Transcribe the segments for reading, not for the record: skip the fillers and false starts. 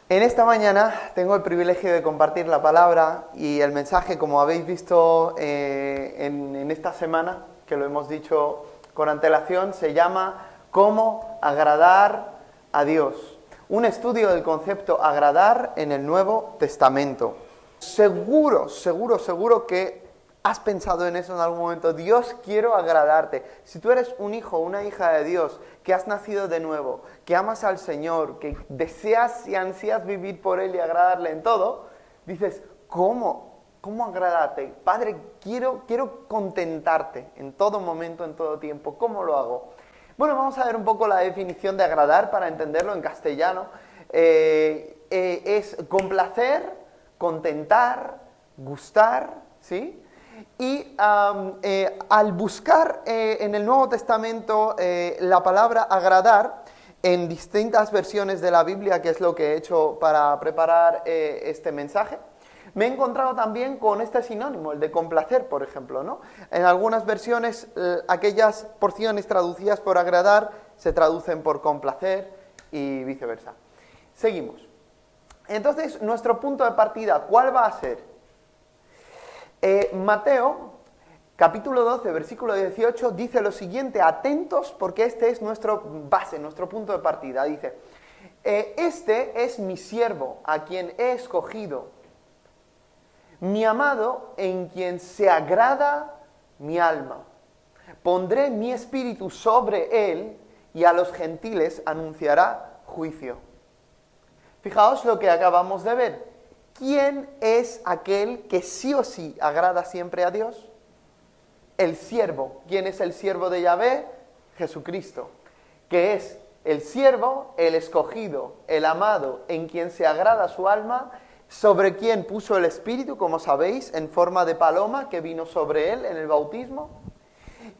En esta mañana tengo el privilegio de compartir la palabra y el mensaje, como habéis visto en esta semana, que lo hemos dicho con antelación, se llama ¿Cómo agradar a Dios? Un estudio del concepto agradar en el Nuevo Testamento. Seguro que has pensado en eso en algún momento. Dios, quiero agradarte. Si tú eres un hijo o una hija de Dios, que has nacido de nuevo, que amas al Señor, que deseas y ansías vivir por Él y agradarle en todo, dices, ¿cómo agradarte? Padre, quiero contentarte en todo momento, en todo tiempo. ¿Cómo lo hago? Bueno, vamos a ver un poco la definición de agradar para entenderlo en castellano. Es complacer, contentar, gustar, ¿sí? Y al buscar en el Nuevo Testamento la palabra agradar en distintas versiones de la Biblia, que es lo que he hecho para preparar este mensaje, me he encontrado también con este sinónimo, el de complacer, por ejemplo, ¿no? En algunas versiones, aquellas porciones traducidas por agradar se traducen por complacer y viceversa. Seguimos. Entonces, nuestro punto de partida, ¿cuál va a ser? Mateo, capítulo 12, versículo 18, dice lo siguiente, atentos porque este es nuestro base, nuestro punto de partida. Dice, este es mi siervo, a quien he escogido, mi amado, en quien se agrada mi alma. Pondré mi espíritu sobre él y a los gentiles anunciará juicio. Fijaos lo que acabamos de ver. ¿Quién es aquel que sí o sí agrada siempre a Dios? El siervo. ¿Quién es el siervo de Yahvé? Jesucristo. Que es el siervo, el escogido, el amado, en quien se agrada su alma, sobre quien puso el Espíritu, como sabéis, en forma de paloma que vino sobre él en el bautismo.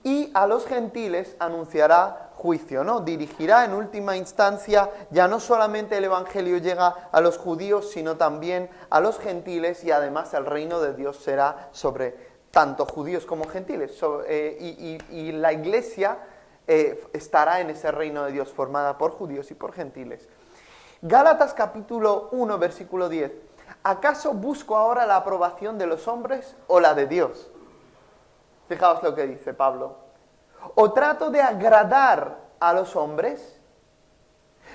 Y a los gentiles anunciará juicio, ¿no? Dirigirá en última instancia, ya no solamente el Evangelio llega a los judíos, sino también a los gentiles, y además el reino de Dios será sobre tanto judíos como gentiles. Y la iglesia estará en ese reino de Dios formada por judíos y por gentiles. Gálatas capítulo 1, versículo 10. ¿Acaso busco ahora la aprobación de los hombres o la de Dios? Fijaos lo que dice Pablo. ¿O trato de agradar a los hombres?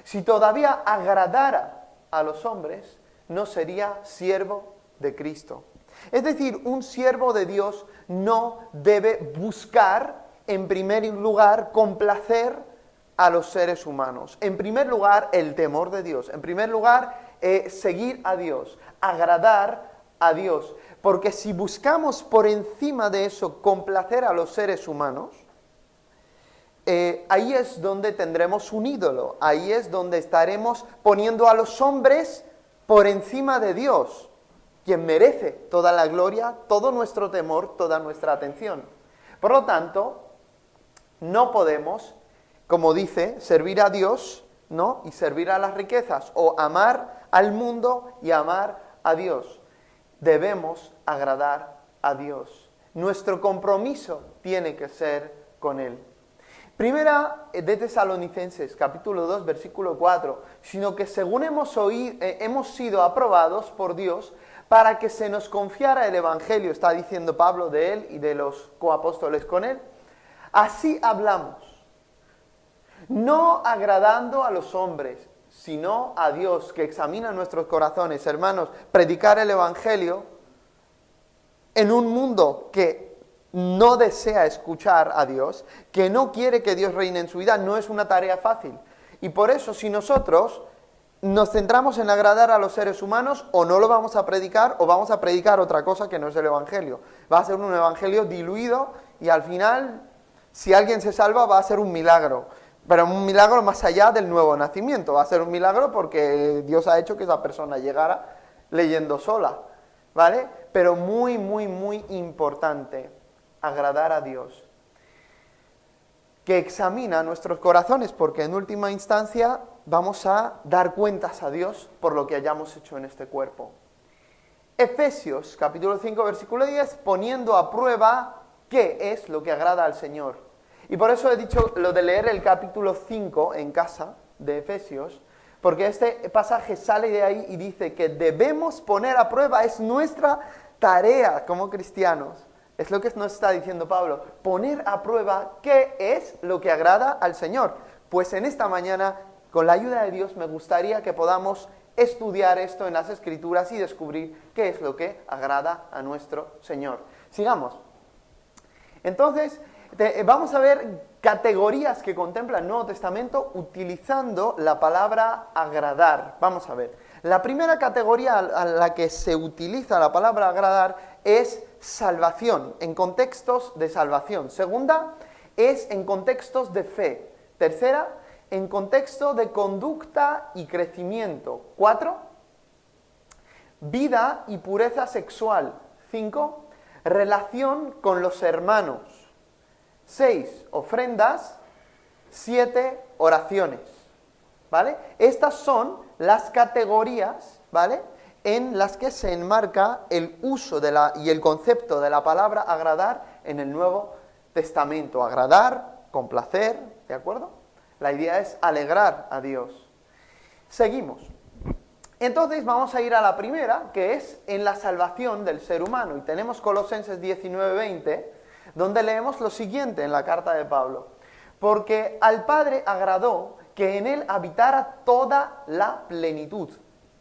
Si todavía agradara a los hombres, no sería siervo de Cristo. Es decir, un siervo de Dios no debe buscar, en primer lugar, complacer a los seres humanos. En primer lugar, el temor de Dios. En primer lugar, seguir a Dios, agradar a Dios. Porque si buscamos por encima de eso complacer a los seres humanos, ahí es donde tendremos un ídolo, ahí es donde estaremos poniendo a los hombres por encima de Dios, quien merece toda la gloria, todo nuestro temor, toda nuestra atención. Por lo tanto, no podemos, como dice, servir a Dios, ¿no? Y servir a las riquezas, o amar al mundo y amar a Dios. Debemos agradar a Dios. Nuestro compromiso tiene que ser con Él. Primera de Tesalonicenses, capítulo 2, versículo 4, sino que según hemos sido aprobados por Dios para que se nos confiara el Evangelio, está diciendo Pablo de Él y de los coapóstoles con Él, así hablamos, no agradando a los hombres, sino a Dios que examina nuestros corazones. Hermanos, predicar el Evangelio en un mundo que no desea escuchar a Dios, que no quiere que Dios reine en su vida, no es una tarea fácil. Y por eso, si nosotros nos centramos en agradar a los seres humanos, o no lo vamos a predicar, o vamos a predicar otra cosa que no es el Evangelio. Va a ser un Evangelio diluido y al final, si alguien se salva, va a ser un milagro. Pero un milagro más allá del nuevo nacimiento. Va a ser un milagro porque Dios ha hecho que esa persona llegara leyendo sola, ¿vale? Pero muy importante, agradar a Dios, que examina nuestros corazones, porque en última instancia vamos a dar cuentas a Dios por lo que hayamos hecho en este cuerpo. Efesios, capítulo 5, versículo 10, poniendo a prueba qué es lo que agrada al Señor. Y por eso he dicho lo de leer el capítulo 5 en casa de Efesios, Porque este pasaje sale de ahí y dice que debemos poner a prueba, es nuestra tarea como cristianos. Es lo que nos está diciendo Pablo, poner a prueba qué es lo que agrada al Señor. Pues en esta mañana, con la ayuda de Dios, me gustaría que podamos estudiar esto en las Escrituras y descubrir qué es lo que agrada a nuestro Señor. Sigamos. Entonces, vamos a ver categorías que contempla el Nuevo Testamento utilizando la palabra agradar. Vamos a ver. La primera categoría a la que se utiliza la palabra agradar es salvación, en contextos de salvación. Segunda, es en contextos de fe. Tercera, en contexto de conducta y crecimiento. 4, vida y pureza sexual. 5, relación con los hermanos. 6, ofrendas. 7, oraciones. ¿Vale? Estas son las categorías, ¿vale?, en las que se enmarca el uso y el concepto de la palabra agradar en el Nuevo Testamento. Agradar, complacer, ¿de acuerdo? La idea es alegrar a Dios. Seguimos. Entonces vamos a ir a la primera, que es en la salvación del ser humano. Y tenemos Colosenses 19:20, donde leemos lo siguiente en la carta de Pablo. Porque al Padre agradó que en él habitara toda la plenitud.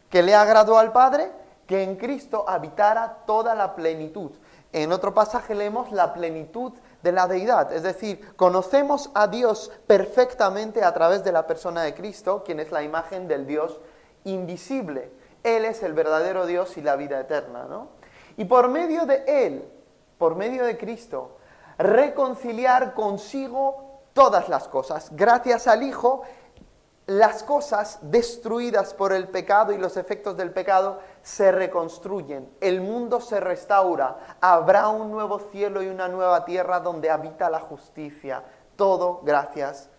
¿Qué le agradó al Padre? Que en Cristo habitara toda la plenitud. En otro pasaje leemos la plenitud de la deidad, es decir, conocemos a Dios perfectamente a través de la persona de Cristo, quien es la imagen del Dios invisible. Él es el verdadero Dios y la vida eterna, ¿no? Y por medio de Él, por medio de Cristo, reconciliar consigo todas las cosas. Gracias al Hijo, las cosas destruidas por el pecado y los efectos del pecado se reconstruyen, el mundo se restaura, habrá un nuevo cielo y una nueva tierra donde habita la justicia, todo gracias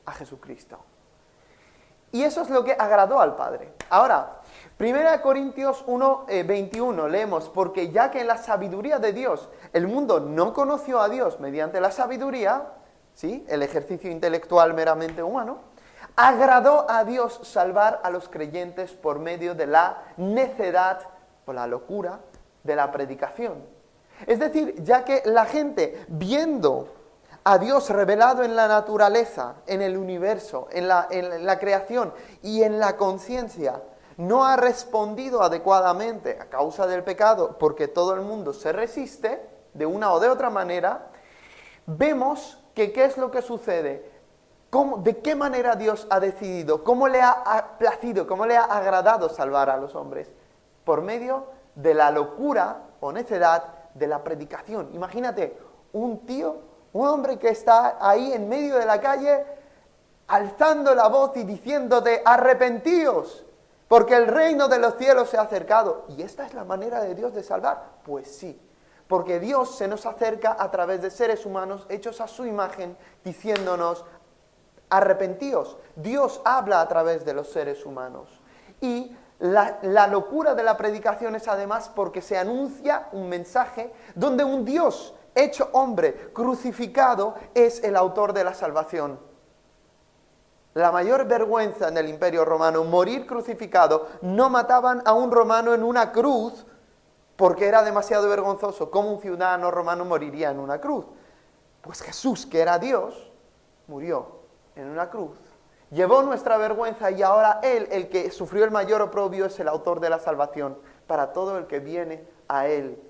a Jesucristo. Y eso es lo que agradó al Padre. Ahora, 1 Corintios 1:21 leemos, porque ya que en la sabiduría de Dios el mundo no conoció a Dios mediante la sabiduría, ¿sí?, el ejercicio intelectual meramente humano, agradó a Dios salvar a los creyentes por medio de la necedad o la locura de la predicación. Es decir, ya que la gente, viendo a Dios revelado en la naturaleza, en el universo, en la creación y en la conciencia, no ha respondido adecuadamente a causa del pecado, porque todo el mundo se resiste de una o de otra manera, vemos que ¿qué es lo que sucede? ¿De qué manera Dios ha decidido? ¿Cómo le ha placido? ¿Cómo le ha agradado salvar a los hombres? Por medio de la locura o necedad de la predicación. Imagínate, un hombre que está ahí en medio de la calle, alzando la voz y diciéndote, arrepentíos, porque el reino de los cielos se ha acercado. ¿Y esta es la manera de Dios de salvar? Pues sí, porque Dios se nos acerca a través de seres humanos hechos a su imagen, diciéndonos, arrepentíos. Dios habla a través de los seres humanos. Y la locura de la predicación es además porque se anuncia un mensaje donde un Dios hecho hombre, crucificado, es el autor de la salvación. La mayor vergüenza en el Imperio Romano, morir crucificado. No mataban a un romano en una cruz porque era demasiado vergonzoso. ¿Cómo un ciudadano romano moriría en una cruz? Pues Jesús, que era Dios, murió en una cruz. Llevó nuestra vergüenza y ahora Él, el que sufrió el mayor oprobio, es el autor de la salvación para todo el que viene a Él.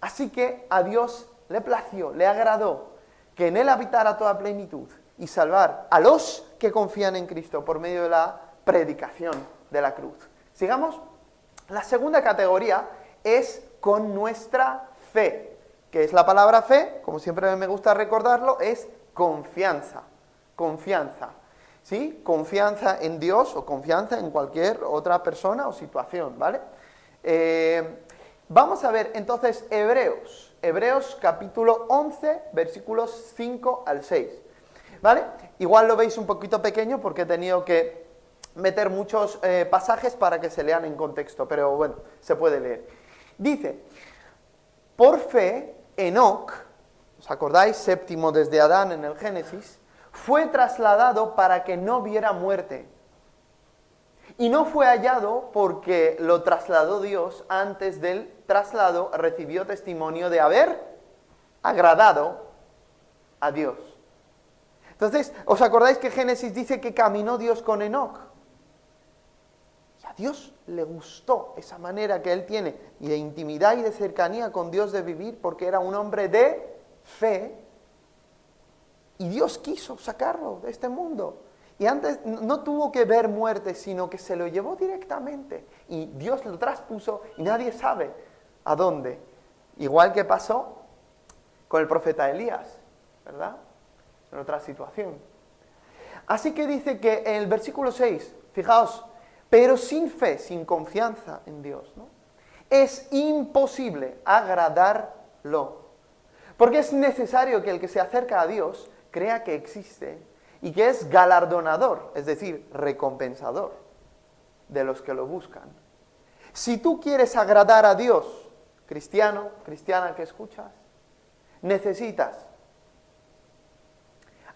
Así que a Dios le plació, le agradó que en Él habitara toda plenitud y salvar a los que confían en Cristo por medio de la predicación de la cruz. Sigamos. La segunda categoría es con nuestra fe, que es la palabra fe, como siempre me gusta recordarlo, es confianza. Confianza. ¿Sí? Confianza en Dios o confianza en cualquier otra persona o situación, ¿vale? Vamos a ver entonces Hebreos capítulo 11, versículos 5 al 6, ¿vale? Igual lo veis un poquito pequeño porque he tenido que meter muchos pasajes para que se lean en contexto, pero bueno, se puede leer. Dice, por fe, Enoc, ¿os acordáis? Séptimo desde Adán en el Génesis, fue trasladado para que no viera muerte. Y no fue hallado porque lo trasladó Dios. Antes del traslado recibió testimonio de haber agradado a Dios. Entonces, ¿os acordáis que Génesis dice que caminó Dios con Enoc? Y a Dios le gustó esa manera que él tiene y de intimidad y de cercanía con Dios de vivir, porque era un hombre de fe. Y Dios quiso sacarlo de este mundo. Y antes no tuvo que ver muerte, sino que se lo llevó directamente. Y Dios lo traspuso y nadie sabe a dónde. Igual que pasó con el profeta Elías, ¿verdad? En otra situación. Así que dice que en el versículo 6, fijaos, pero sin fe, sin confianza en Dios, ¿no? Es imposible agradarlo. Porque es necesario que el que se acerca a Dios crea que existe y que es galardonador, es decir, recompensador de los que lo buscan. Si tú quieres agradar a Dios, cristiano, cristiana que escuchas, necesitas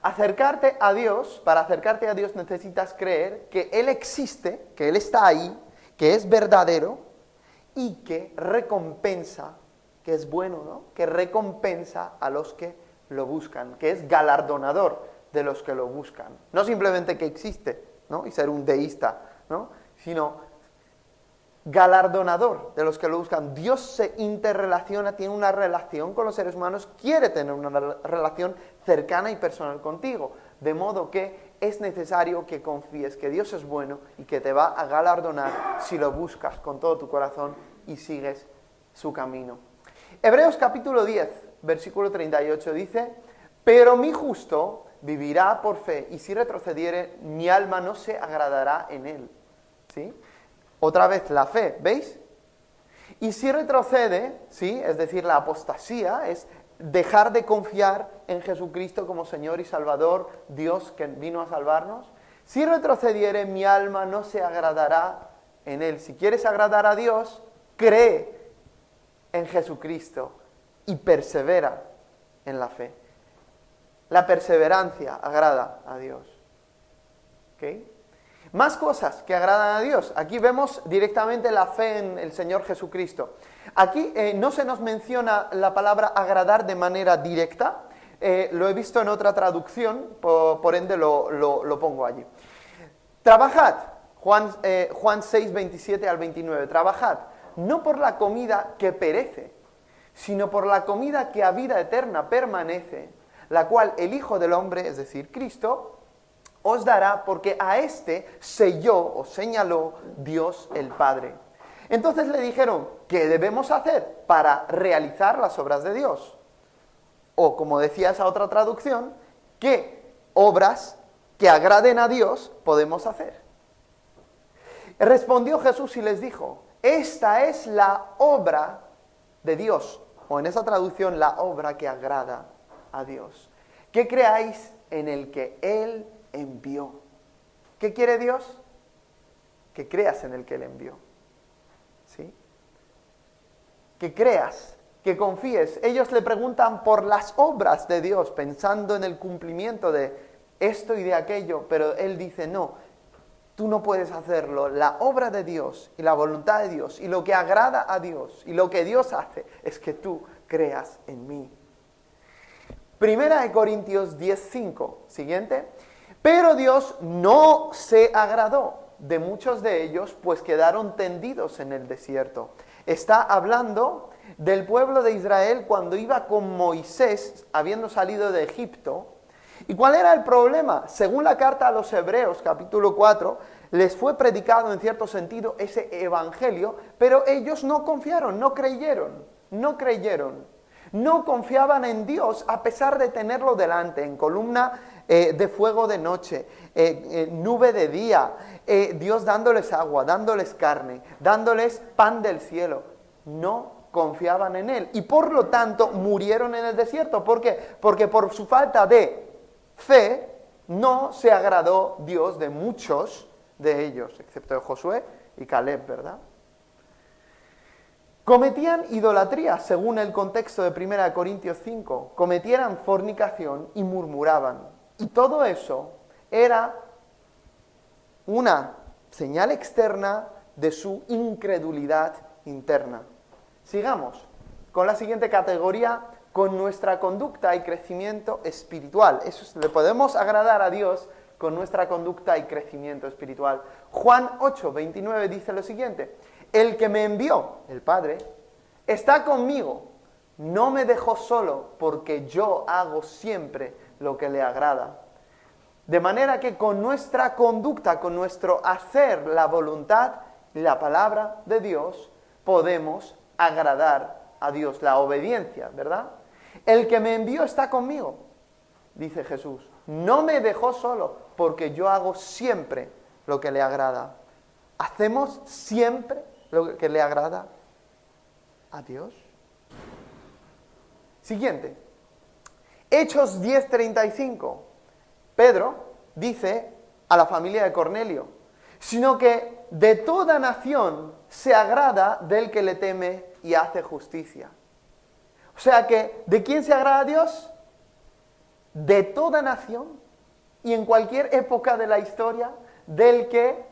acercarte a Dios. Para acercarte a Dios necesitas creer que Él existe, que Él está ahí, que es verdadero y que recompensa, que es bueno, ¿no? Que recompensa a los que lo buscan, que es galardonador de los que lo buscan. No simplemente que existe, ¿no? Y ser un deísta, ¿no? Sino galardonador de los que lo buscan. Dios se interrelaciona, tiene una relación con los seres humanos, quiere tener una relación cercana y personal contigo. De modo que es necesario que confíes que Dios es bueno y que te va a galardonar si lo buscas con todo tu corazón y sigues su camino. Hebreos capítulo 10, versículo 38 dice: pero mi justo vivirá por fe, y si retrocediere, mi alma no se agradará en él. ¿Sí? Otra vez la fe, ¿veis? Y si retrocede, ¿sí? Es decir, la apostasía es dejar de confiar en Jesucristo como Señor y Salvador, Dios que vino a salvarnos. Si retrocediere, mi alma no se agradará en él. Si quieres agradar a Dios, cree en Jesucristo y persevera en la fe. La perseverancia agrada a Dios. ¿Ok? Más cosas que agradan a Dios. Aquí vemos directamente la fe en el Señor Jesucristo. Aquí no se nos menciona la palabra agradar de manera directa. Lo he visto en otra traducción, por ende lo pongo allí. Trabajad, Juan 6, 27 al 29. Trabajad, no por la comida que perece, sino por la comida que a vida eterna permanece, la cual el Hijo del Hombre, es decir, Cristo, os dará, porque a éste selló o señaló Dios el Padre. Entonces le dijeron, ¿qué debemos hacer para realizar las obras de Dios? O, como decía esa otra traducción, ¿qué obras que agraden a Dios podemos hacer? Respondió Jesús y les dijo, esta es la obra de Dios, o en esa traducción, la obra que agrada a Dios. Que creáis en el que Él envió. ¿Qué quiere Dios? Que creas en el que Él envió. ¿Sí? Que creas, que confíes. Ellos le preguntan por las obras de Dios, pensando en el cumplimiento de esto y de aquello, pero Él dice, no, tú no puedes hacerlo. La obra de Dios y la voluntad de Dios y lo que agrada a Dios y lo que Dios hace es que tú creas en mí. Primera de Corintios 10:5, siguiente. Pero Dios no se agradó de muchos de ellos, pues quedaron tendidos en el desierto. Está hablando del pueblo de Israel cuando iba con Moisés, habiendo salido de Egipto. ¿Y cuál era el problema? Según la carta a los Hebreos, capítulo 4, les fue predicado en cierto sentido ese evangelio, pero ellos no confiaron, no creyeron. No confiaban en Dios a pesar de tenerlo delante, en columna de fuego de noche, nube de día, Dios dándoles agua, dándoles carne, dándoles pan del cielo. No confiaban en Él y por lo tanto murieron en el desierto. ¿Por qué? Porque por su falta de fe no se agradó Dios de muchos de ellos, excepto de Josué y Caleb, ¿verdad? Cometían idolatría, según el contexto de 1 Corintios 5, cometieran fornicación y murmuraban. Y todo eso era una señal externa de su incredulidad interna. Sigamos con la siguiente categoría, con nuestra conducta y crecimiento espiritual. Le podemos agradar a Dios con nuestra conducta y crecimiento espiritual. Juan 8:29 dice lo siguiente: el que me envió, el Padre, está conmigo, no me dejó solo, porque yo hago siempre lo que le agrada. De manera que con nuestra conducta, con nuestro hacer la voluntad y la palabra de Dios, podemos agradar a Dios, la obediencia, ¿verdad? El que me envió está conmigo, dice Jesús. No me dejó solo, porque yo hago siempre lo que le agrada. ¿Hacemos siempre lo que le agrada a Dios? Siguiente. Hechos 10:35. Pedro dice a la familia de Cornelio, sino que de toda nación se agrada del que le teme y hace justicia. O sea que, ¿de quién se agrada Dios? De toda nación y en cualquier época de la historia, del que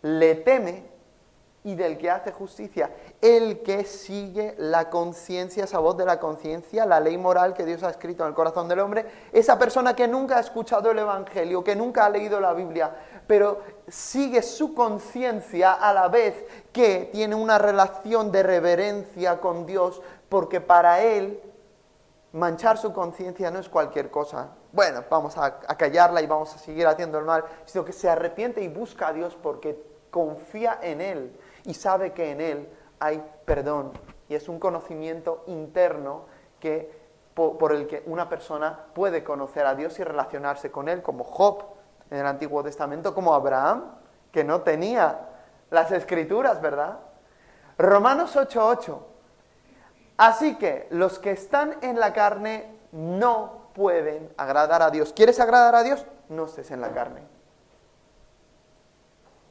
le teme y del que hace justicia. El que sigue la conciencia, esa voz de la conciencia, la ley moral que Dios ha escrito en el corazón del hombre, esa persona que nunca ha escuchado el Evangelio, que nunca ha leído la Biblia, pero sigue su conciencia a la vez que tiene una relación de reverencia con Dios, porque para él manchar su conciencia no es cualquier cosa. Bueno, vamos a callarla y vamos a seguir haciendo el mal, sino que se arrepiente y busca a Dios porque confía en Él y sabe que en Él hay perdón. Y es un conocimiento interno por el que una persona puede conocer a Dios y relacionarse con Él, como Job en el Antiguo Testamento, como Abraham, que no tenía las Escrituras, ¿verdad? Romanos 8:8. Así que los que están en la carne no pueden agradar a Dios. ¿Quieres agradar a Dios? No estés en la carne.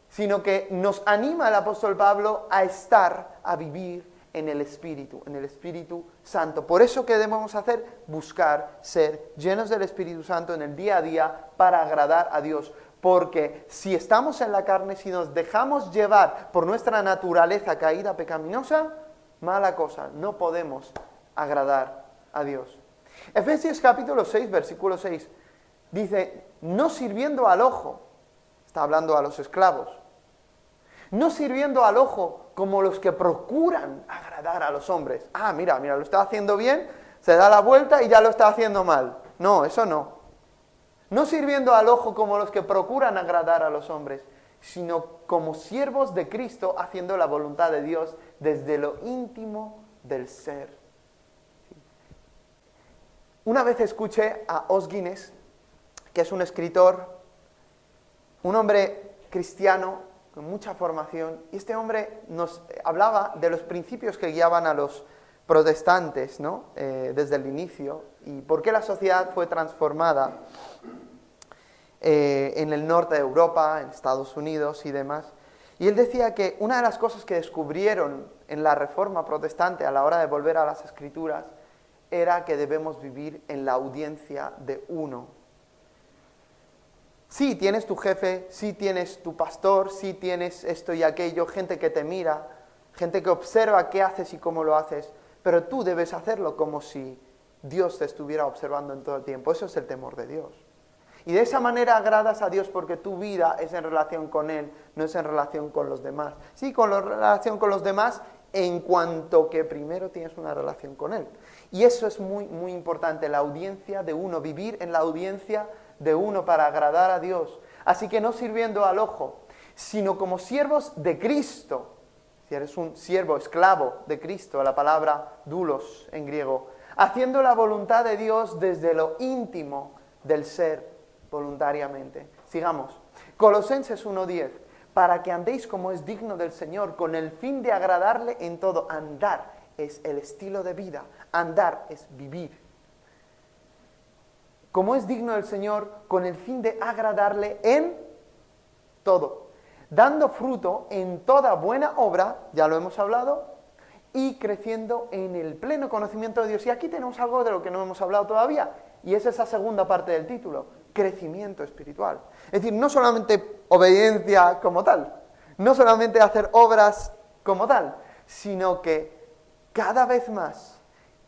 Sino que nos anima el apóstol Pablo a vivir en el Espíritu Santo. Por eso, ¿qué debemos hacer? Buscar ser llenos del Espíritu Santo en el día a día para agradar a Dios. Porque si estamos en la carne, si nos dejamos llevar por nuestra naturaleza caída pecaminosa, mala cosa, no podemos agradar a Dios. Efesios capítulo 6, versículo 6, dice, no sirviendo al ojo, está hablando a los esclavos, no sirviendo al ojo como los que procuran agradar a los hombres. Ah, mira, lo está haciendo bien, se da la vuelta y ya lo está haciendo mal. No, eso no. No sirviendo al ojo como los que procuran agradar a los hombres, sino como siervos de Cristo, haciendo la voluntad de Dios desde lo íntimo del ser. Una vez escuché a Os Guinness, que es un escritor, un hombre cristiano con mucha formación, y este hombre nos hablaba de los principios que guiaban a los protestantes, ¿no? Desde el inicio, y por qué la sociedad fue transformada en el norte de Europa, en Estados Unidos y demás. Y él decía que una de las cosas que descubrieron en la Reforma protestante a la hora de volver a las Escrituras era que debemos vivir en la audiencia de uno. Sí, tienes tu jefe, sí tienes tu pastor, sí tienes esto y aquello, gente que te mira, gente que observa qué haces y cómo lo haces, pero tú debes hacerlo como si Dios te estuviera observando en todo el tiempo. Eso es el temor de Dios. Y de esa manera agradas a Dios porque tu vida es en relación con Él, no es en relación con los demás. Sí, con la relación con los demás en cuanto que primero tienes una relación con Él. Y eso es muy, muy importante, la audiencia de uno, vivir en la audiencia de uno para agradar a Dios. Así que no sirviendo al ojo, sino como siervos de Cristo. Si eres un siervo, esclavo de Cristo, la palabra doulos en griego, haciendo la voluntad de Dios desde lo íntimo del ser, voluntariamente. Sigamos. Colosenses 1:10, para que andéis como es digno del Señor, con el fin de agradarle en todo. Andar es el estilo de vida, andar es vivir. Como es digno del Señor, con el fin de agradarle en todo, dando fruto en toda buena obra, ya lo hemos hablado, y creciendo en el pleno conocimiento de Dios. Y aquí tenemos algo de lo que no hemos hablado todavía, y es esa segunda parte del título, crecimiento espiritual. Es decir, no solamente obediencia como tal, no solamente hacer obras como tal, sino que cada vez más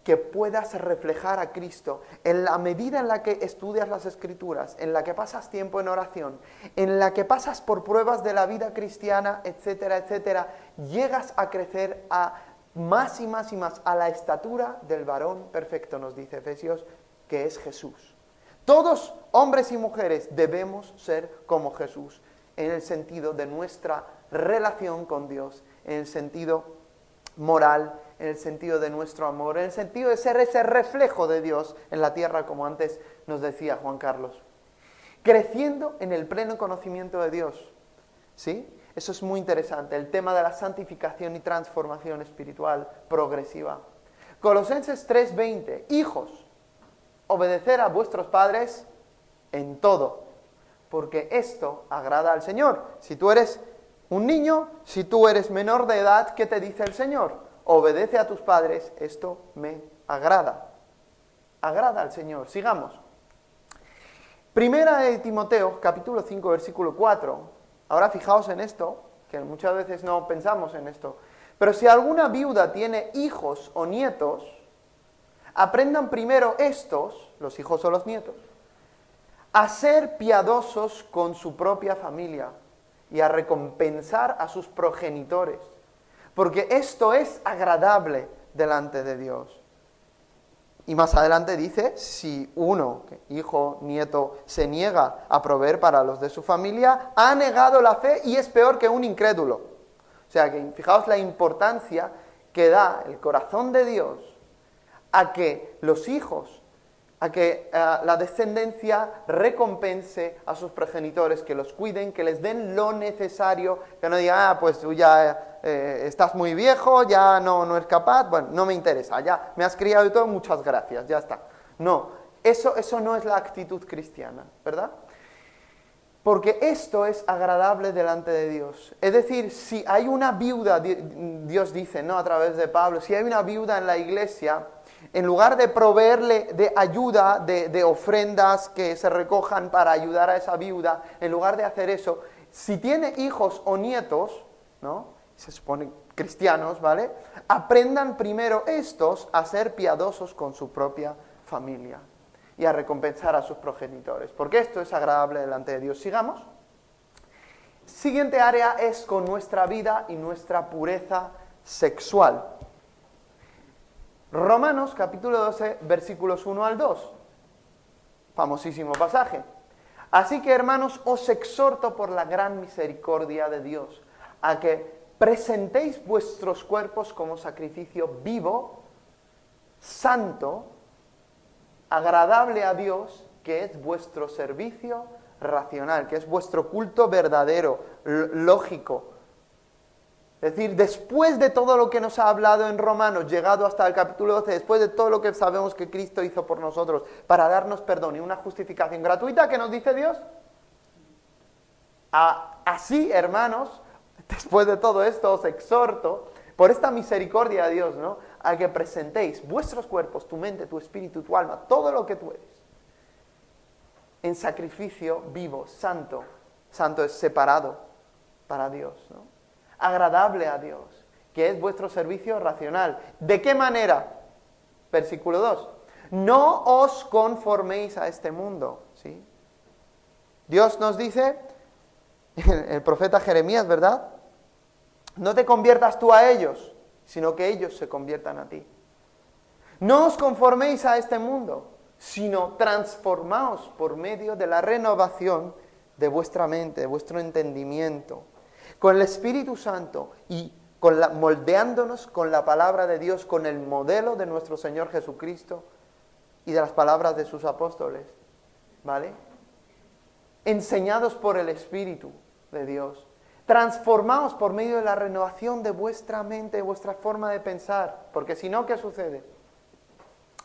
que puedas reflejar a Cristo en la medida en la que estudias las Escrituras, en la que pasas tiempo en oración, en la que pasas por pruebas de la vida cristiana, etcétera, etcétera, llegas a crecer a más y más y más a la estatura del varón perfecto, nos dice Efesios, que es Jesús. Todos, hombres y mujeres, debemos ser como Jesús, en el sentido de nuestra relación con Dios, en el sentido moral, en el sentido de nuestro amor, en el sentido de ser ese reflejo de Dios en la tierra, como antes nos decía Juan Carlos. Creciendo en el pleno conocimiento de Dios. ¿Sí? Eso es muy interesante, el tema de la santificación y transformación espiritual progresiva. Colosenses 3:20, hijos, obedecer a vuestros padres en todo, porque esto agrada al Señor. Si tú eres un niño, si tú eres menor de edad, ¿qué te dice el Señor? Obedece a tus padres, esto me agrada. Agrada al Señor. Sigamos. Primera de Timoteo, capítulo 5, versículo 4. Ahora fijaos en esto, que muchas veces no pensamos en esto. Pero si alguna viuda tiene hijos o nietos, aprendan primero estos, los hijos o los nietos, a ser piadosos con su propia familia y a recompensar a sus progenitores, porque esto es agradable delante de Dios. Y más adelante dice, si uno, hijo, nieto, se niega a proveer para los de su familia, ha negado la fe y es peor que un incrédulo. O sea, que fijaos la importancia que da el corazón de Dios a que los hijos, a que la descendencia recompense a sus progenitores, que los cuiden, que les den lo necesario, que no digan, pues tú ya estás muy viejo, ya no es capaz, bueno, no me interesa, ya me has criado y todo, muchas gracias, ya está. No, eso no es la actitud cristiana, ¿verdad? Porque esto es agradable delante de Dios. Es decir, si hay una viuda, Dios dice, ¿no?, a través de Pablo, si hay una viuda en la iglesia, en lugar de proveerle de ayuda, de ofrendas que se recojan para ayudar a esa viuda, en lugar de hacer eso, si tiene hijos o nietos, ¿no?, se supone cristianos, ¿vale?, aprendan primero estos a ser piadosos con su propia familia y a recompensar a sus progenitores, porque esto es agradable delante de Dios. Sigamos. Siguiente área es con nuestra vida y nuestra pureza sexual. Romanos capítulo 12, versículos 1 al 2. Famosísimo pasaje. Así que, hermanos, os exhorto por la gran misericordia de Dios a que presentéis vuestros cuerpos como sacrificio vivo, santo, agradable a Dios, que es vuestro servicio racional, que es vuestro culto verdadero, lógico. Es decir, después de todo lo que nos ha hablado en Romanos, llegado hasta el capítulo 12, después de todo lo que sabemos que Cristo hizo por nosotros para darnos perdón y una justificación gratuita, ¿qué nos dice Dios? Así, hermanos, después de todo esto os exhorto, por esta misericordia de Dios, ¿no?, a que presentéis vuestros cuerpos, tu mente, tu espíritu, tu alma, todo lo que tú eres, en sacrificio vivo, santo. Santo es separado para Dios, ¿no?, agradable a Dios, que es vuestro servicio racional. ¿De qué manera? Versículo 2. No os conforméis a este mundo, ¿sí? Dios nos dice, el profeta Jeremías, ¿verdad? No te conviertas tú a ellos, sino que ellos se conviertan a ti. No os conforméis a este mundo, sino transformaos por medio de la renovación de vuestra mente, de vuestro entendimiento, con el Espíritu Santo y moldeándonos con la palabra de Dios, con el modelo de nuestro Señor Jesucristo y de las palabras de sus apóstoles, ¿vale? Enseñados por el Espíritu de Dios, transformaos por medio de la renovación de vuestra mente, de vuestra forma de pensar, porque si no, ¿qué sucede?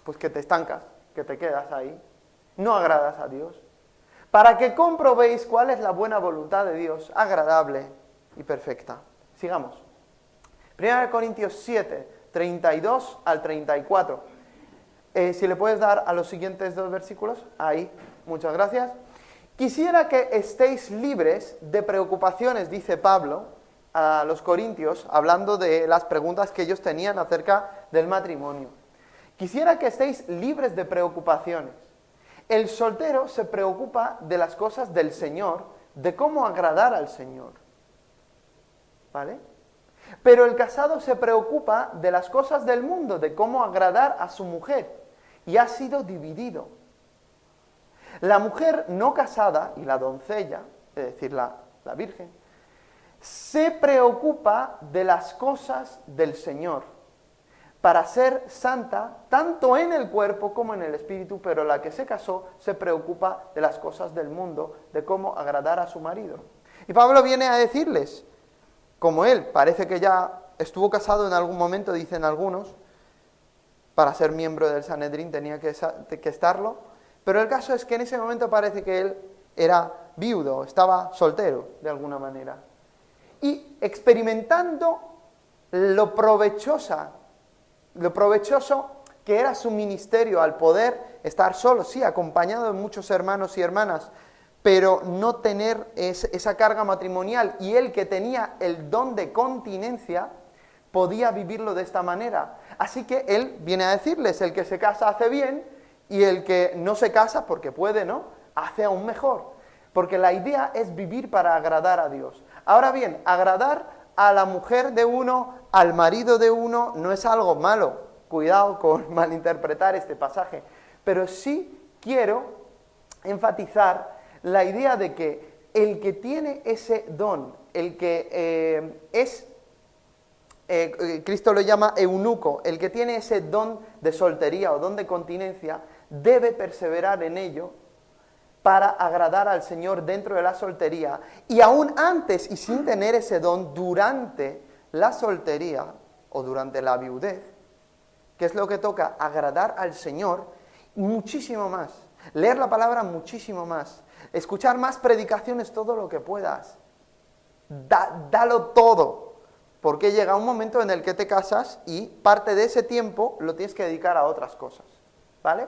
Pues que te estancas, que te quedas ahí, no agradas a Dios, para que comprobéis cuál es la buena voluntad de Dios, agradable y perfecta. Sigamos. 1 Corintios 7, 32 al 34. Si le puedes dar a los siguientes dos versículos, ahí, muchas gracias. Quisiera que estéis libres de preocupaciones, dice Pablo a los corintios, hablando de las preguntas que ellos tenían acerca del matrimonio. Quisiera que estéis libres de preocupaciones. El soltero se preocupa de las cosas del Señor, de cómo agradar al Señor. ¿Vale? Pero el casado se preocupa de las cosas del mundo, de cómo agradar a su mujer. Y ha sido dividido. La mujer no casada y la doncella, es decir, la virgen, se preocupa de las cosas del Señor para ser santa tanto en el cuerpo como en el espíritu, pero la que se casó se preocupa de las cosas del mundo, de cómo agradar a su marido. Y Pablo viene a decirles, como él parece que ya estuvo casado en algún momento, dicen algunos, para ser miembro del Sanedrín tenía que estarlo, pero el caso es que en ese momento parece que él era viudo, estaba soltero de alguna manera. Y experimentando lo provechoso que era su ministerio al poder estar solo, sí, acompañado de muchos hermanos y hermanas, pero no tener esa carga matrimonial, y él que tenía el don de continencia, podía vivirlo de esta manera. Así que él viene a decirles, el que se casa hace bien, y el que no se casa, porque puede, ¿no?, hace aún mejor. Porque la idea es vivir para agradar a Dios. Ahora bien, agradar a la mujer de uno, al marido de uno, no es algo malo. Cuidado con malinterpretar este pasaje. Pero sí quiero enfatizar la idea de que el que tiene ese don, el que Cristo lo llama eunuco, el que tiene ese don de soltería o don de continencia, debe perseverar en ello para agradar al Señor dentro de la soltería, y aún antes y sin tener ese don durante la soltería o durante la viudez, que es lo que toca, agradar al Señor muchísimo más, leer la palabra muchísimo más, escuchar más predicaciones todo lo que puedas, dalo todo, porque llega un momento en el que te casas y parte de ese tiempo lo tienes que dedicar a otras cosas, ¿vale?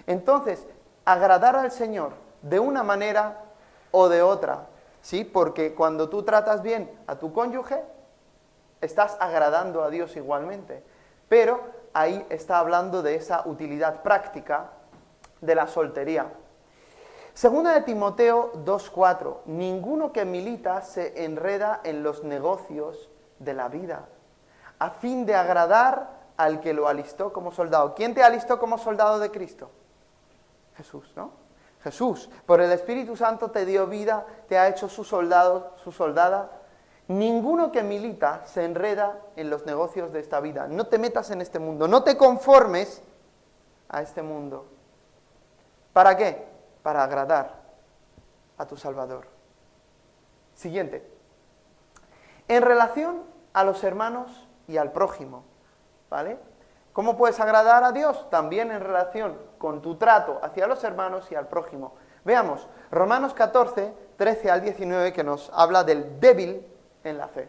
Entonces, agradar al Señor de una manera o de otra, ¿sí? Porque cuando tú tratas bien a tu cónyuge, estás agradando a Dios igualmente. Pero ahí está hablando de esa utilidad práctica de la soltería. Segunda de Timoteo 2:4, ninguno que milita se enreda en los negocios de la vida, a fin de agradar al que lo alistó como soldado. ¿Quién te alistó como soldado de Cristo? Jesús, ¿no? Jesús, por el Espíritu Santo te dio vida, te ha hecho su soldado, su soldada. Ninguno que milita se enreda en los negocios de esta vida. No te metas en este mundo, no te conformes a este mundo. ¿Para qué? Para agradar a tu Salvador. Siguiente. En relación a los hermanos y al prójimo, ¿vale? ¿Cómo puedes agradar a Dios? También en relación con tu trato hacia los hermanos y al prójimo. Veamos, Romanos 14, 13 al 19, que nos habla del débil en la fe.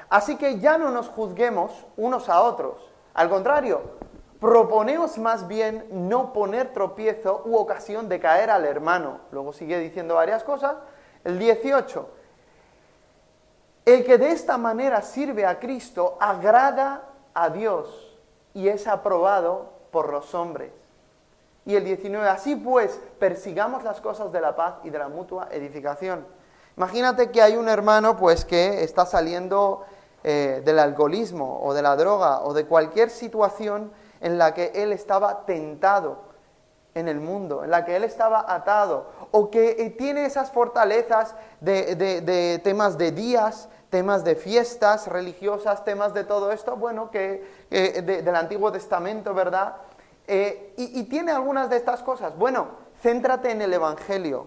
Así que ya no nos juzguemos unos a otros. Al contrario, proponeos más bien no poner tropiezo u ocasión de caer al hermano. Luego sigue diciendo varias cosas. El 18. El que de esta manera sirve a Cristo agrada a Dios y es aprobado por los hombres. Y el 19, así pues, persigamos las cosas de la paz y de la mutua edificación. Imagínate que hay un hermano pues que está saliendo del alcoholismo o de la droga o de cualquier situación en la que él estaba tentado en el mundo, en la que él estaba atado, o que tiene esas fortalezas de temas de días, temas de fiestas religiosas, temas de todo esto, bueno, que del Antiguo Testamento, ¿verdad? Y tiene algunas de estas cosas. Bueno, céntrate en el Evangelio,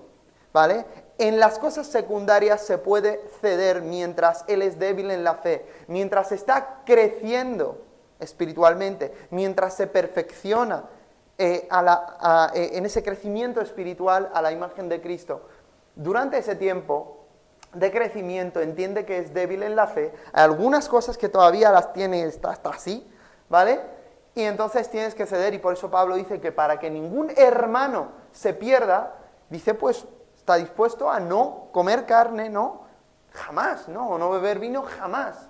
¿vale? En las cosas secundarias se puede ceder mientras él es débil en la fe, mientras está creciendo espiritualmente, mientras se perfecciona en ese crecimiento espiritual a la imagen de Cristo. Durante ese tiempo de crecimiento entiende que es débil en la fe, hay algunas cosas que todavía las tiene hasta así, ¿vale? Y entonces tienes que ceder, y por eso Pablo dice que para que ningún hermano se pierda, dice pues Está dispuesto a no comer carne, no, jamás, ¿no? O no beber vino, jamás.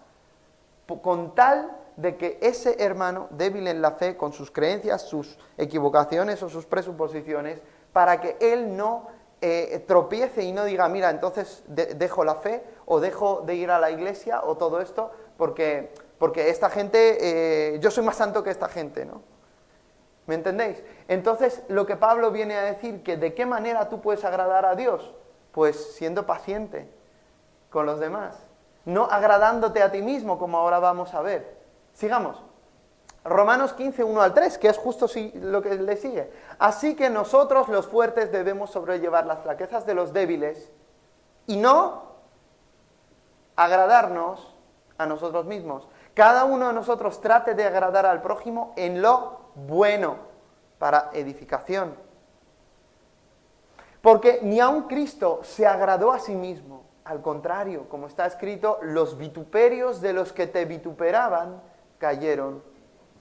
Con tal de que ese hermano débil en la fe, con sus creencias, sus equivocaciones o sus presuposiciones, para que él no tropiece y no diga, mira, entonces dejo la fe o dejo de ir a la iglesia o todo esto porque esta gente, yo soy más santo que esta gente, ¿no? ¿Me entendéis? Entonces, lo que Pablo viene a decir, que de qué manera tú puedes agradar a Dios, pues siendo paciente con los demás, no agradándote a ti mismo, como ahora vamos a ver. Sigamos. Romanos 15, 1 al 3, que es justo lo que le sigue. Así que nosotros, los fuertes, debemos sobrellevar las flaquezas de los débiles y no agradarnos a nosotros mismos. Cada uno de nosotros trate de agradar al prójimo en lo bueno, para edificación. Porque ni aun Cristo se agradó a sí mismo. Al contrario, como está escrito, los vituperios de los que te vituperaban cayeron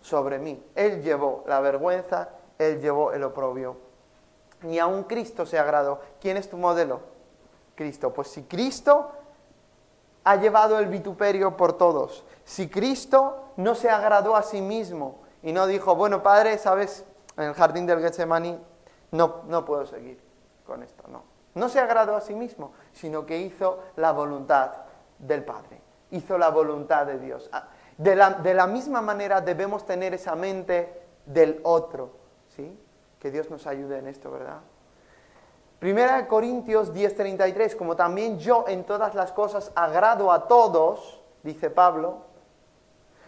sobre mí. Él llevó la vergüenza, Él llevó el oprobio. Ni aun Cristo se agradó. ¿Quién es tu modelo? Cristo. Pues si Cristo ha llevado el vituperio por todos, si Cristo no se agradó a sí mismo y no dijo, bueno, Padre, ¿sabes? En el jardín del Getsemaní no puedo seguir con esto, no. No se agradó a sí mismo, sino que hizo la voluntad del Padre, hizo la voluntad de Dios. De la misma manera debemos tener esa mente del otro, ¿sí? Que Dios nos ayude en esto, ¿verdad? Primera de Corintios 10:33, como también yo en todas las cosas agrado a todos, dice Pablo,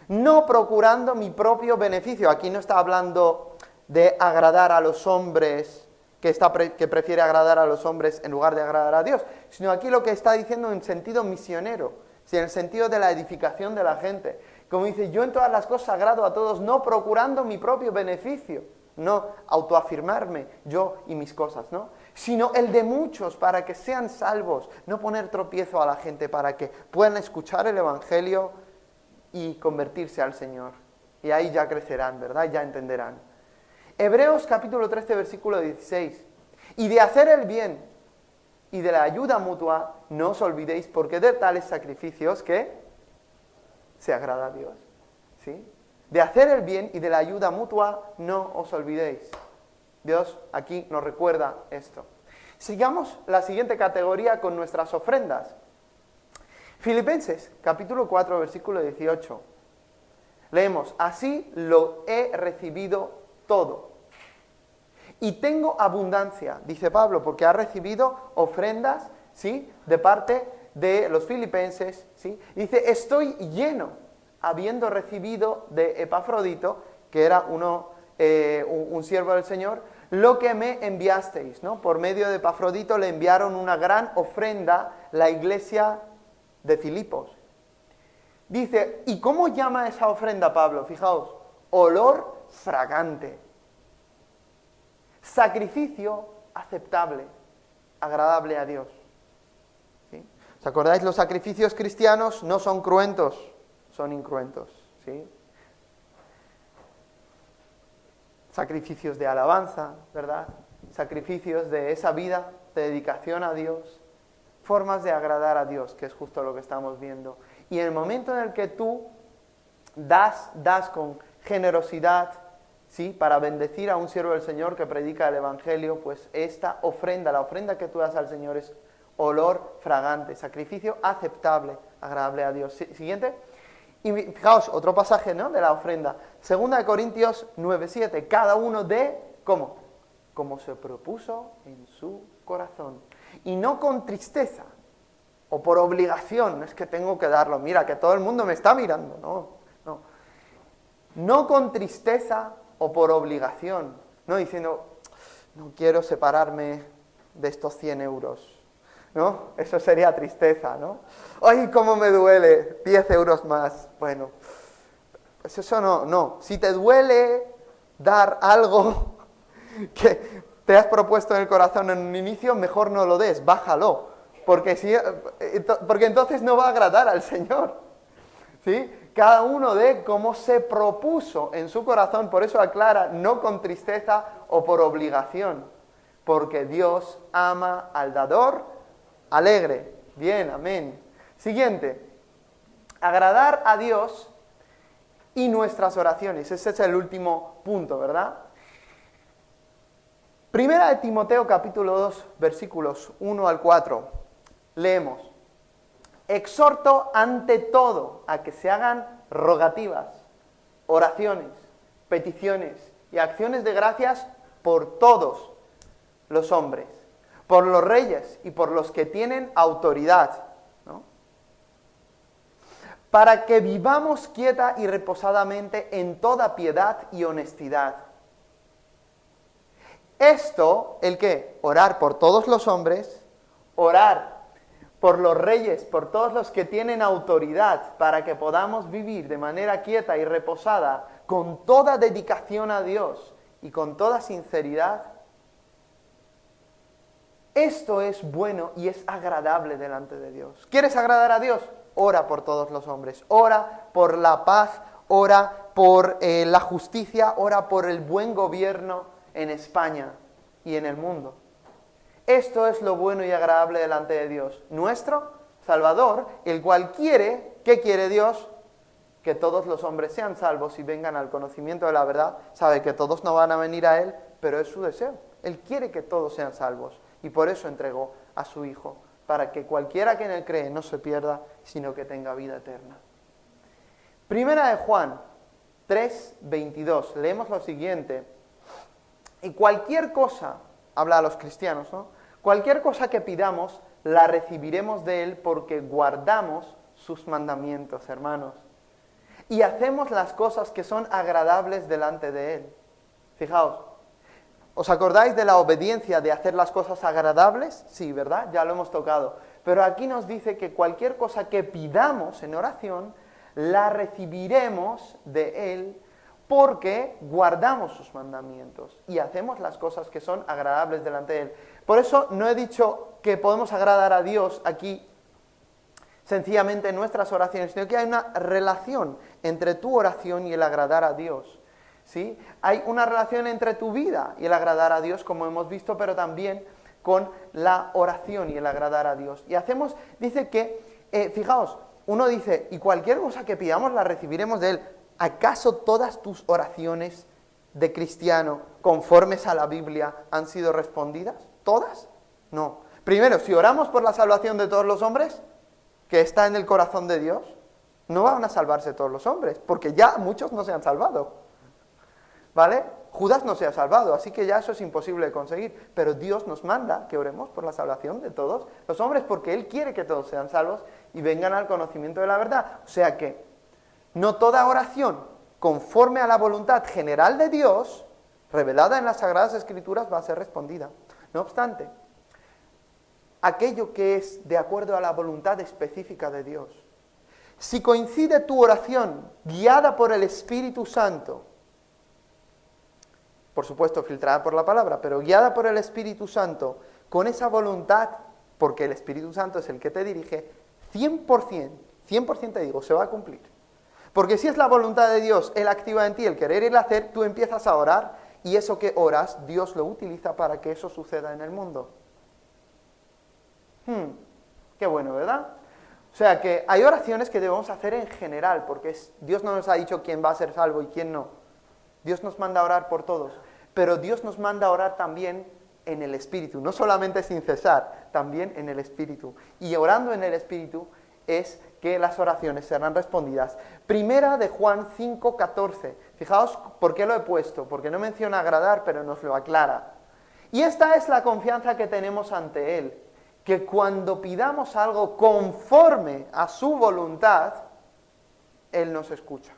no procurando mi propio beneficio. Aquí no está hablando de agradar a los hombres, que prefiere agradar a los hombres en lugar de agradar a Dios, sino aquí lo que está diciendo en sentido misionero, en el sentido de la edificación de la gente. Como dice, yo en todas las cosas agrado a todos, no procurando mi propio beneficio, no autoafirmarme yo y mis cosas, ¿no? Sino el de muchos, para que sean salvos, no poner tropiezo a la gente, para que puedan escuchar el Evangelio y convertirse al Señor. Y ahí ya crecerán, ¿verdad? Ya entenderán. Hebreos capítulo 13, versículo 16. Y de hacer el bien y de la ayuda mutua, no os olvidéis, porque de tales sacrificios que se agrada a Dios. ¿Sí? De hacer el bien y de la ayuda mutua, no os olvidéis. Dios aquí nos recuerda esto. Sigamos la siguiente categoría con nuestras ofrendas. Filipenses, capítulo 4, versículo 18. Leemos, así lo he recibido todo. Y tengo abundancia, dice Pablo, porque ha recibido ofrendas, ¿sí? De parte de los filipenses, ¿sí? Dice, estoy lleno, habiendo recibido de Epafrodito, que era un siervo del Señor, lo que me enviasteis, ¿no? Por medio de Epafrodito le enviaron una gran ofrenda la iglesia de Filipos. Dice, ¿y cómo llama esa ofrenda Pablo? Fijaos, olor fragante, sacrificio aceptable, agradable a Dios. ¿Sí? ¿Os acordáis? Los sacrificios cristianos no son cruentos, son incruentos. ¿Sí? Sacrificios de alabanza, ¿verdad? Sacrificios de esa vida de dedicación a Dios, formas de agradar a Dios, que es justo lo que estamos viendo. Y en el momento en el que tú das con generosidad, ¿sí? Para bendecir a un siervo del Señor que predica el Evangelio, pues esta ofrenda, la ofrenda que tú das al Señor es olor fragante, sacrificio aceptable, agradable a Dios. Siguiente. Y fijaos, otro pasaje, ¿no? De la ofrenda. 2 Corintios 9:7. Cada uno de, ¿cómo? Como se propuso en su corazón. Y no con tristeza o por obligación, es que tengo que darlo, mira, que todo el mundo me está mirando. No. No con tristeza o por obligación, no diciendo, no quiero separarme de estos 100 euros. ¿No? Eso sería tristeza, ¿no? ¡Ay, cómo me duele! 10 euros más. Bueno, pues eso no. Si te duele dar algo que te has propuesto en el corazón en un inicio, mejor no lo des, bájalo. Porque entonces no va a agradar al Señor. ¿Sí? Cada uno de cómo se propuso en su corazón, por eso aclara, no con tristeza o por obligación. porque Dios ama al dador alegre. Bien, amén. Siguiente, agradar a Dios y nuestras oraciones. Ese es el último punto, ¿verdad? Primera de Timoteo capítulo 2, versículos 1 al 4. Leemos: exhorto ante todo a que se hagan rogativas, oraciones, peticiones y acciones de gracias por todos los hombres, por los reyes y por los que tienen autoridad, ¿no? Para que vivamos quieta y reposadamente en toda piedad y honestidad. Esto, ¿el qué? Orar por todos los hombres, orar por los reyes, por todos los que tienen autoridad, para que podamos vivir de manera quieta y reposada, con toda dedicación a Dios y con toda sinceridad. Esto es bueno y es agradable delante de Dios. ¿Quieres agradar a Dios? Ora por todos los hombres, ora por la paz, ora por la justicia, ora por el buen gobierno en España y en el mundo. Esto es lo bueno y agradable delante de Dios, nuestro Salvador, el cual quiere, ¿qué quiere Dios? Que todos los hombres sean salvos y vengan al conocimiento de la verdad. Sabe que todos no van a venir a Él, pero es su deseo. Él quiere que todos sean salvos y por eso entregó a su Hijo, para que cualquiera que en Él cree no se pierda, sino que tenga vida eterna. Primera de Juan 3:22, leemos lo siguiente: y cualquier cosa, habla a los cristianos, ¿no? Cualquier cosa que pidamos, la recibiremos de Él porque guardamos sus mandamientos, hermanos. Y hacemos las cosas que son agradables delante de Él. Fijaos, ¿os acordáis de la obediencia de hacer las cosas agradables? Sí, ¿verdad? Ya lo hemos tocado. Pero aquí nos dice que cualquier cosa que pidamos en oración, la recibiremos de Él porque guardamos sus mandamientos y hacemos las cosas que son agradables delante de Él. Por eso no he dicho que podemos agradar a Dios aquí sencillamente en nuestras oraciones, sino que hay una relación entre tu oración y el agradar a Dios, ¿sí? Hay una relación entre tu vida y el agradar a Dios, como hemos visto, pero también con la oración y el agradar a Dios. Y hacemos, dice que, fijaos, uno dice, y cualquier cosa que pidamos la recibiremos de Él. ¿Acaso todas tus oraciones de cristiano conformes a la Biblia han sido respondidas? ¿Todas? No. Primero, si oramos por la salvación de todos los hombres, que está en el corazón de Dios, no van a salvarse todos los hombres, porque ya muchos no se han salvado. ¿Vale? Judas no se ha salvado, así que ya eso es imposible de conseguir. Pero Dios nos manda que oremos por la salvación de todos los hombres, porque Él quiere que todos sean salvos y vengan al conocimiento de la verdad. O sea que no toda oración conforme a la voluntad general de Dios, revelada en las Sagradas Escrituras, va a ser respondida. No obstante, aquello que es de acuerdo a la voluntad específica de Dios, si coincide tu oración guiada por el Espíritu Santo, por supuesto filtrada por la palabra, pero guiada por el Espíritu Santo, con esa voluntad, porque el Espíritu Santo es el que te dirige, 100% te digo, se va a cumplir. Porque si es la voluntad de Dios, Él activa en ti el querer y el hacer, tú empiezas a orar y eso que oras, Dios lo utiliza para que eso suceda en el mundo. Qué bueno, ¿verdad? O sea que hay oraciones que debemos hacer en general, porque Dios no nos ha dicho quién va a ser salvo y quién no. Dios nos manda a orar por todos, pero Dios nos manda a orar también en el Espíritu, no solamente sin cesar, también en el Espíritu. Y orando en el Espíritu es que las oraciones serán respondidas. Primera de Juan 5:14. Fijaos por qué lo he puesto, porque no menciona agradar, pero nos lo aclara. Y esta es la confianza que tenemos ante Él, que cuando pidamos algo conforme a su voluntad, Él nos escucha.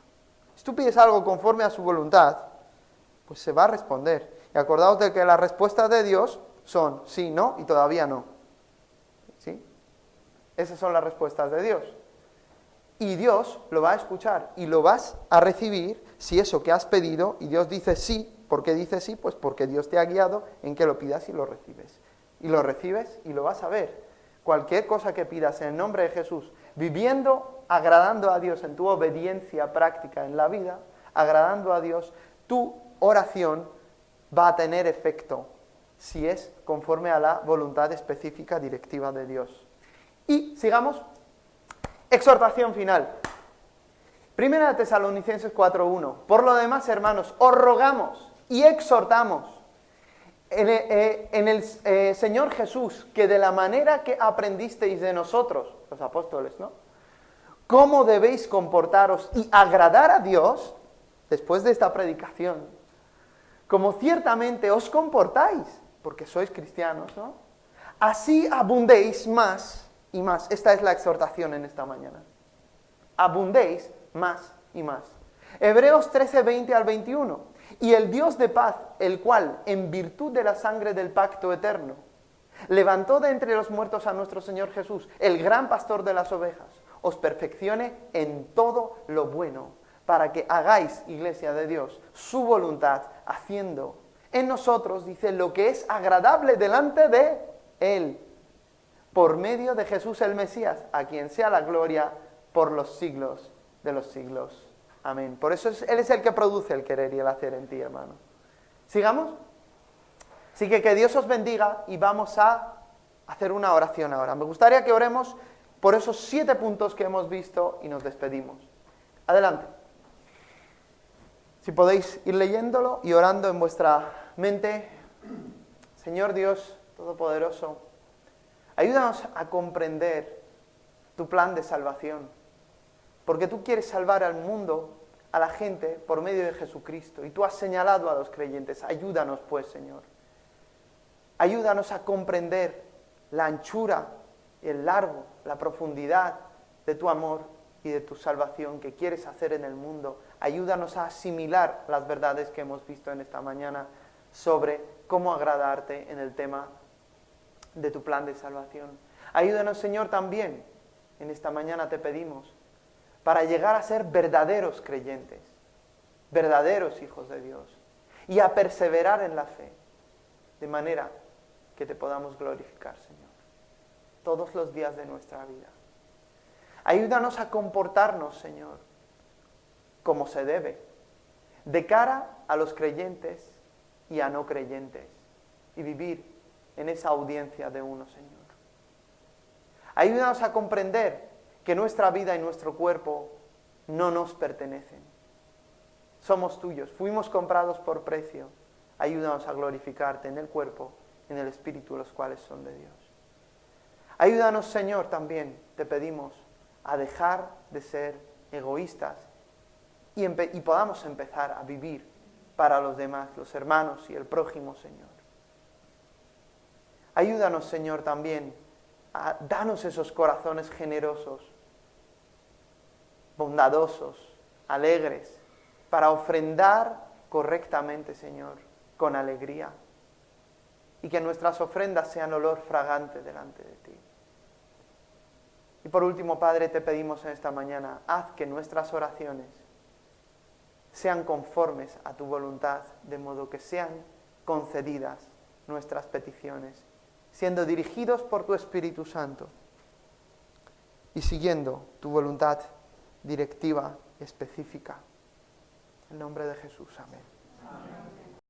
Si tú pides algo conforme a su voluntad, pues se va a responder. Y acordaos de que las respuestas de Dios son sí, no y todavía no. ¿Sí? Esas son las respuestas de Dios. Y Dios lo va a escuchar y lo vas a recibir si eso que has pedido, y Dios dice sí. ¿Por qué dice sí? Pues porque Dios te ha guiado en que lo pidas y lo recibes. Y lo recibes y lo vas a ver. Cualquier cosa que pidas en el nombre de Jesús, viviendo, agradando a Dios en tu obediencia práctica en la vida, agradando a Dios, tu oración va a tener efecto si es conforme a la voluntad específica directiva de Dios. Y sigamos. Exhortación final. Primera de Tesalonicenses 4:1. Por lo demás, hermanos, os rogamos y exhortamos en el Señor Jesús, que de la manera que aprendisteis de nosotros, los apóstoles, ¿no?, cómo debéis comportaros y agradar a Dios, después de esta predicación, como ciertamente os comportáis, porque sois cristianos, ¿no?, así abundéis más y más. Esta es la exhortación en esta mañana. Abundéis más y más. Hebreos 13:20 al 21. Y el Dios de paz, el cual, en virtud de la sangre del pacto eterno, levantó de entre los muertos a nuestro Señor Jesús, el gran pastor de las ovejas, os perfeccione en todo lo bueno, para que hagáis, iglesia de Dios, su voluntad, haciendo en nosotros, dice, lo que es agradable delante de Él, por medio de Jesús el Mesías, a quien sea la gloria por los siglos de los siglos. Amén. Por eso Él es el que produce el querer y el hacer en ti, hermano. ¿Sigamos? Así que Dios os bendiga y vamos a hacer una oración ahora. Me gustaría que oremos por esos 7 puntos que hemos visto y nos despedimos. Adelante. Si podéis ir leyéndolo y orando en vuestra mente. Señor Dios Todopoderoso, ayúdanos a comprender tu plan de salvación, porque tú quieres salvar al mundo, a la gente, por medio de Jesucristo, y tú has señalado a los creyentes. Ayúdanos, pues, Señor. Ayúdanos a comprender la anchura, el largo, la profundidad de tu amor y de tu salvación que quieres hacer en el mundo. Ayúdanos a asimilar las verdades que hemos visto en esta mañana sobre cómo agradarte en el tema de tu plan de salvación. Ayúdanos, Señor, también, en esta mañana te pedimos, para llegar a ser verdaderos creyentes, verdaderos hijos de Dios, y a perseverar en la fe, de manera que te podamos glorificar, Señor, todos los días de nuestra vida. Ayúdanos a comportarnos, Señor, como se debe, de cara a los creyentes y a no creyentes, y vivir en esa audiencia de uno, Señor. Ayúdanos a comprender que nuestra vida y nuestro cuerpo no nos pertenecen. Somos tuyos, fuimos comprados por precio. Ayúdanos a glorificarte en el cuerpo, en el espíritu, los cuales son de Dios. Ayúdanos, Señor, también, te pedimos, a dejar de ser egoístas y podamos empezar a vivir para los demás, los hermanos y el prójimo, Señor. Ayúdanos, Señor, también a darnos esos corazones generosos, bondadosos, alegres, para ofrendar correctamente, Señor, con alegría. Y que nuestras ofrendas sean olor fragante delante de ti. Y por último, Padre, te pedimos en esta mañana, haz que nuestras oraciones sean conformes a tu voluntad, de modo que sean concedidas nuestras peticiones, siendo dirigidos por tu Espíritu Santo y siguiendo tu voluntad directiva y específica. En el nombre de Jesús, amén. Amén.